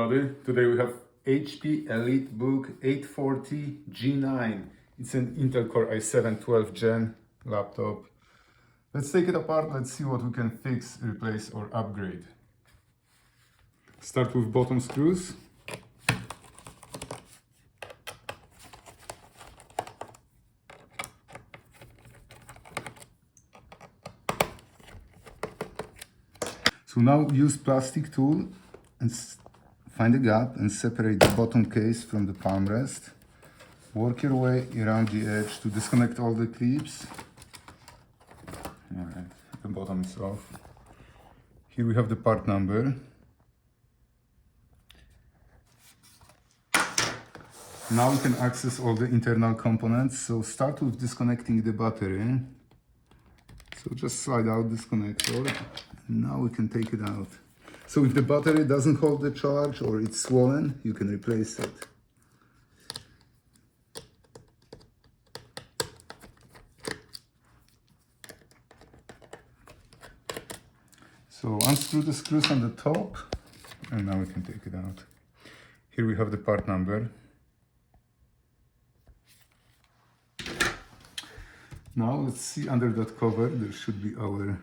everybody. Today we have HP EliteBook 840 G9. It's an Intel Core i7 12th gen laptop. Let's take it apart, let's see what we can fix, replace or upgrade. Start with bottom screws. So now use plastic tool and find a gap and separate the bottom case from the palmrest. Work your way around the edge to disconnect all the clips. Alright, the bottom is off. Here we have the part number. Now we can access all the internal components. So start with disconnecting the battery. So just slide out this connector. Now we can take it out. So if the battery doesn't hold the charge or it's swollen, you can replace it. So unscrew the screws on the top and now we can take it out. Here we have the part number. Now let's see under that cover, there should be our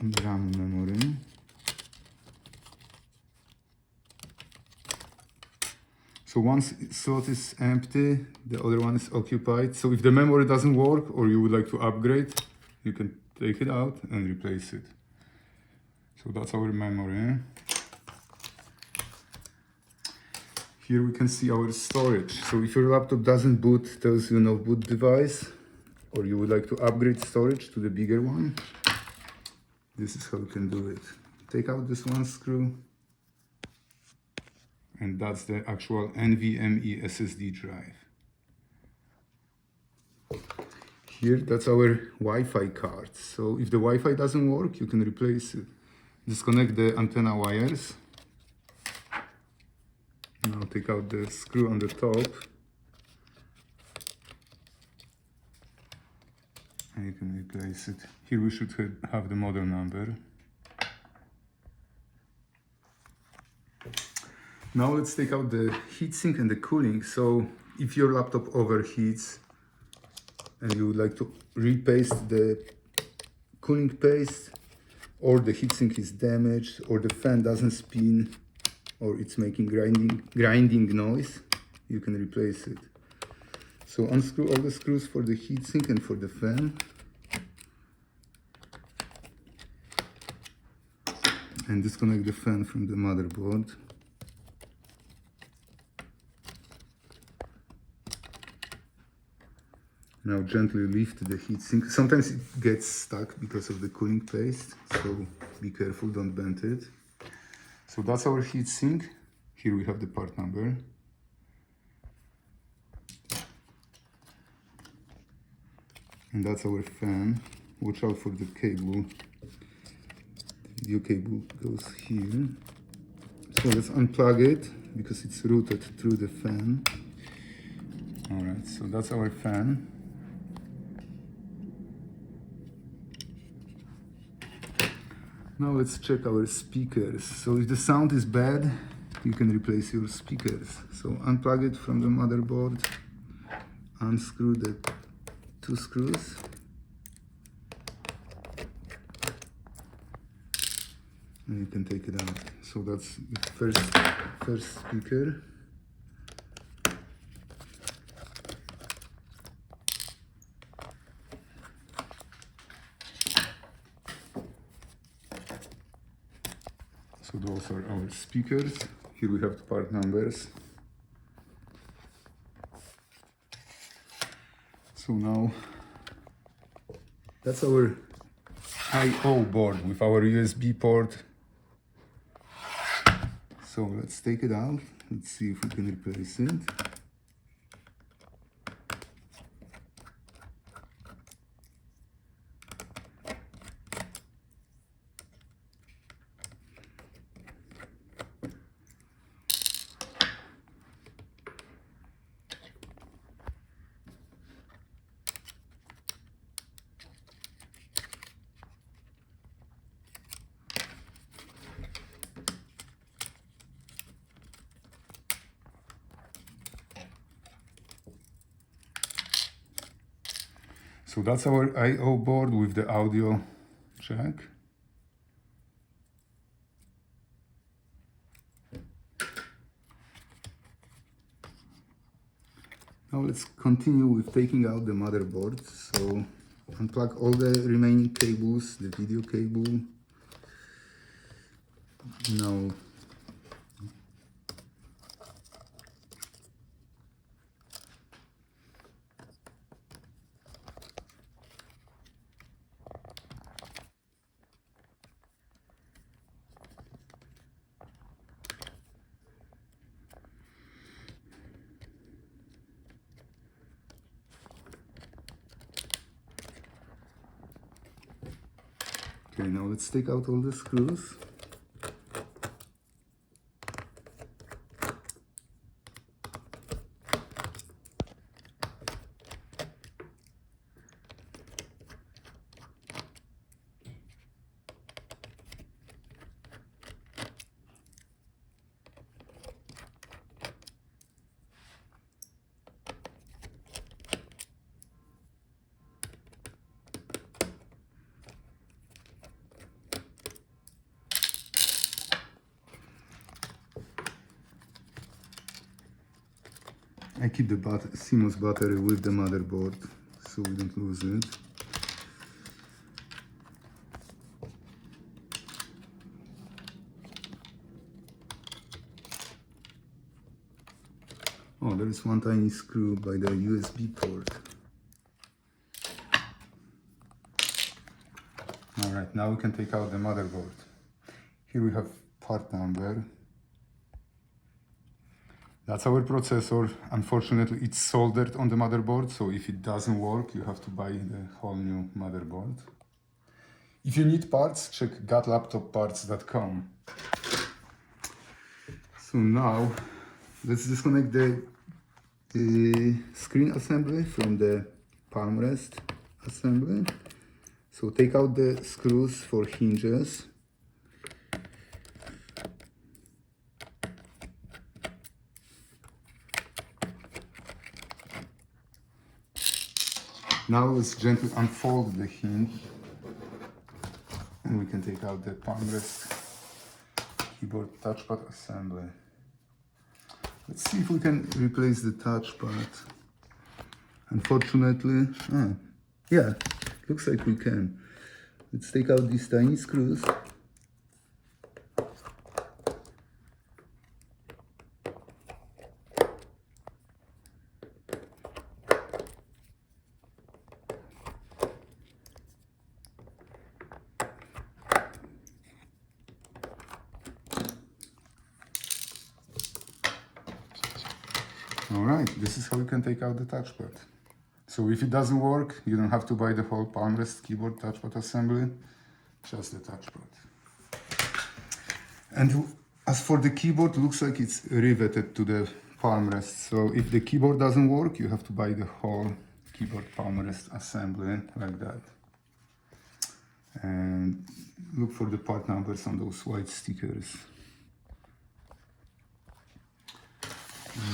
RAM memory. So once slot is empty, the other one is occupied. So if the memory doesn't work or you would like to upgrade, you can take it out and replace it. So that's our memory. Here we can see our storage. So if your laptop doesn't boot, tells you no boot device, or you would like to upgrade storage to the bigger one, this is how you can do it. Take out this one screw, and that's the actual NVMe SSD drive. Here, that's our Wi-Fi card. So if the Wi-Fi doesn't work, you can replace it. Disconnect the antenna wires. Now take out the screw on the top. And you can replace it. Here we should have the model number. Now let's take out the heatsink and the cooling. So if your laptop overheats and you would like to repaste the cooling paste, or the heatsink is damaged, or the fan doesn't spin, or it's making grinding noise, you can replace it. So unscrew all the screws for the heatsink and for the fan. And disconnect the fan from the motherboard. Now gently lift the heatsink. Sometimes it gets stuck because of the cooling paste, so be careful, don't bend it. So that's our heatsink. Here we have the part number. And that's our fan. Watch out for the cable. The video cable goes here. So let's unplug it because it's routed through the fan. Alright, so that's our fan. Now let's check our speakers. So if the sound is bad, you can replace your speakers. So unplug it from the motherboard, unscrew the two screws, and you can take it out. So that's the first speaker. So those are our speakers. Here we have the part numbers. So now that's our I/O board with our USB port. So let's take it out. Let's see if we can replace it. So that's our I/O board with the audio jack. Now let's continue with taking out the motherboard. So unplug all the remaining cables, the video cable. Now okay, now let's take out all the screws. I keep the CMOS battery with the motherboard so we don't lose it. Oh, there is one tiny screw by the USB port. Alright, now we can take out the motherboard. Here we have part number. That's our processor. Unfortunately, it's soldered on the motherboard, so if it doesn't work, you have to buy the whole new motherboard. If you need parts, check gotlaptopparts.com. So now, let's disconnect the screen assembly from the Palmrest assembly. So take out the screws for hinges. Now let's gently unfold the hinge and we can take out the Palmrest keyboard touchpad assembly. Let's see if we can replace the touchpad. Unfortunately, yeah, looks like we can. Let's take out these tiny screws. Alright, this is how you can take out the touchpad. So if it doesn't work, you don't have to buy the whole Palmrest keyboard touchpad assembly, just the touchpad. And as for the keyboard, looks like it's riveted to the Palmrest. So if the keyboard doesn't work, you have to buy the whole keyboard Palmrest assembly like that. And look for the part numbers on those white stickers.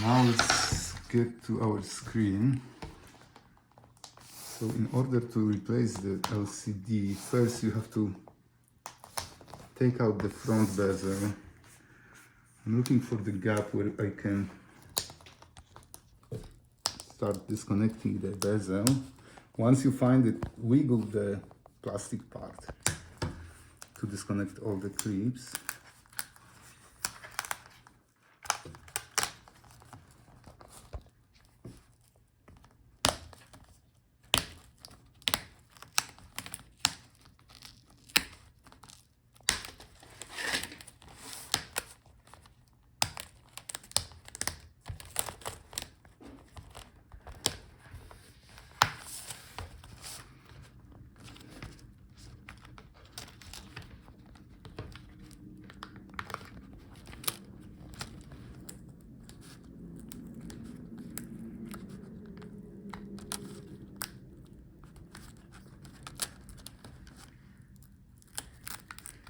Now let's get to our screen. So in order to replace the LCD, first you have to take out the front bezel. I'm looking for the gap where I can start disconnecting the bezel. Once you find it, wiggle the plastic part to disconnect all the clips.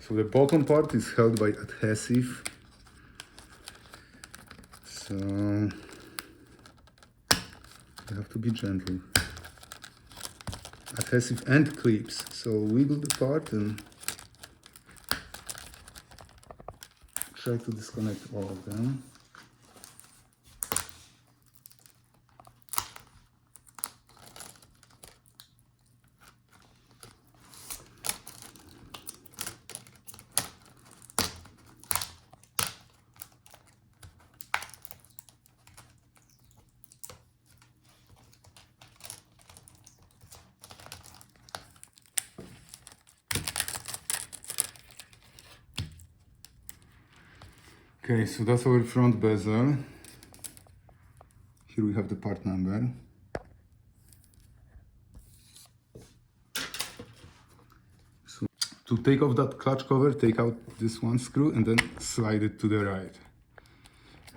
So the bottom part is held by adhesive. So you have to be gentle. adhesive and clips. So wiggle the part and try to disconnect all of them. Okay, so that's our front bezel. Here we have the part number. So to take off that clutch cover, take out this one screw and then slide it to the right.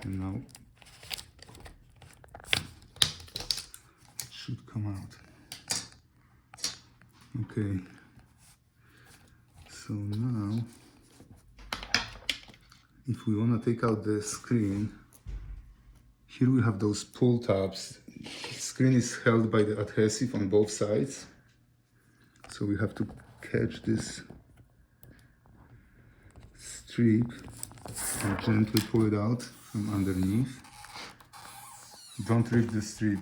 And now it should come out. Okay, so now if we want to take out the screen, here we have those pull tabs. The screen is held by the adhesive on both sides. So we have to catch this strip and gently pull it out from underneath. Don't rip the strip,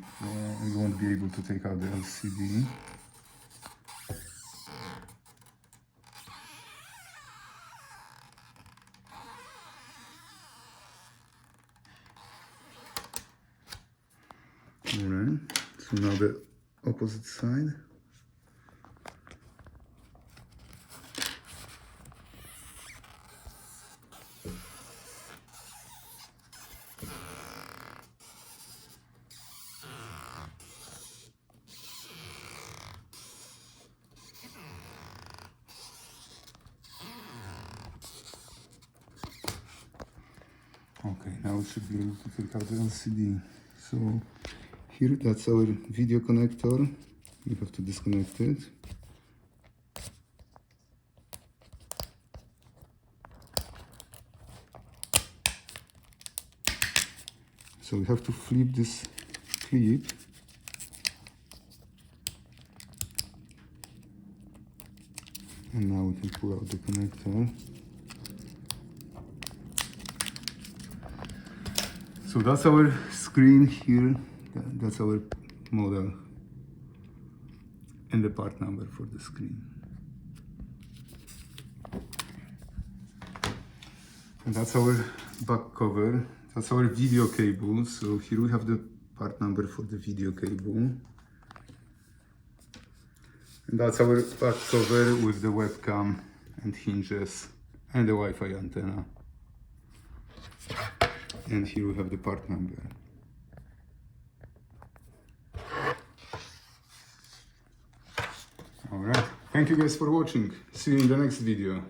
we won't be able to take out the LCD. Alright, so now the opposite side. Okay, now we should be able to take out the LCD. So here, that's our video connector. We have to disconnect it. So we have to flip this clip. And now we can pull out the connector. So that's our screen here. That's our model and the part number for the screen. And that's our back cover. That's our video cable. So here we have the part number for the video cable. And that's our back cover with the webcam and hinges and the Wi-Fi antenna. And here we have the part number. Alright, thank you guys for watching. See you in the next video.